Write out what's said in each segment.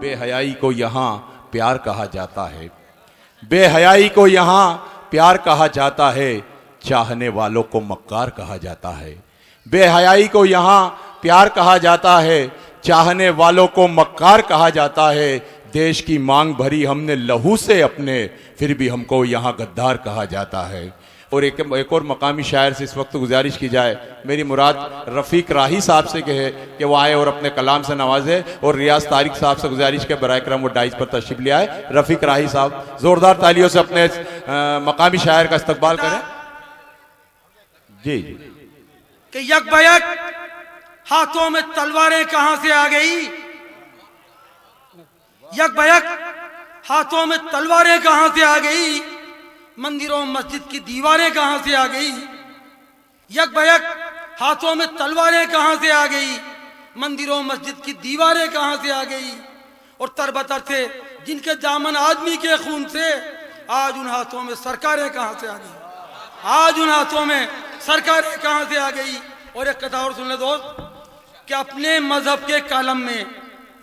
बेहयाई को यहाँ प्यार कहा जाता है, बेहयाई को यहाँ प्यार कहा जाता है, चाहने वालों को मक्कार कहा जाता है। बेहयाई को यहाँ प्यार कहा जाता है, चाहने वालों को मक्कार कहा जाता है। देश की मांग भरी हमने लहू से अपने, फिर भी हमको यहाँ गद्दार कहा जाता है। और एक और मकामी शायर से इस वक्त गुजारिश की जाए, मेरी मुराद रफ़ीक राही साहब से कहे कि वो आए और अपने कलाम से नवाजे, और रियाज तारिक साहब से गुजारिश के बराए करम वो डाइस पर तशरीफ ले आए। रफ़ीक राही साहब ज़ोरदार तालियों से अपने मकामी शायर का इस्तकबाल करें। जी जी। कि यक बयक हाथों में तलवारें कहां से आ गई, यक बयक हाथों में तलवारें कहां से आ गई, मंदिरों मस्जिद की दीवारें कहां से आ गई। यक बयक हाथों में तलवारें कहां से आ गई, मंदिरों मस्जिद की दीवारें कहां से आ गई। और तरबतर थे जिनके दामन आदमी के खून से, आज उन हाथों में सरकारें कहां से आ गई, आज उन हाथों में सरकारें कहां से आ गई। और एक कथा और सुन ले दोस्त, कि अपने मजहब के कालम में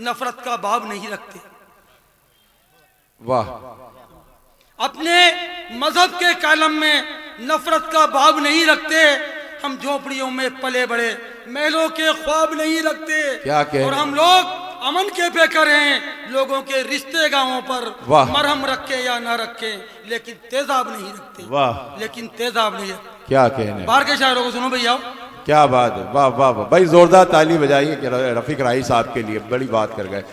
नफरत का बाब नहीं रखते। वाह। अपने मजहब के कालम में नफरत का बाब नहीं रखते। हम झोपड़ियों में पले बड़े, महलों के ख्वाब नहीं रखते। क्या कह, और हम लोग अमन के बेकर हैं, लोगों के रिश्ते गांवों पर मरहम रखे या ना रखे, लेकिन तेजाब नहीं रखते। वाह, लेकिन तेजाब नहीं रखते। क्या कहने, बाहर के शायरों को सुनो भैया, क्या बात है। वाह वाह वाह भाई, जोरदार ताली बजाइए रफ़ीक राही साहब के लिए, बड़ी बात कर गए।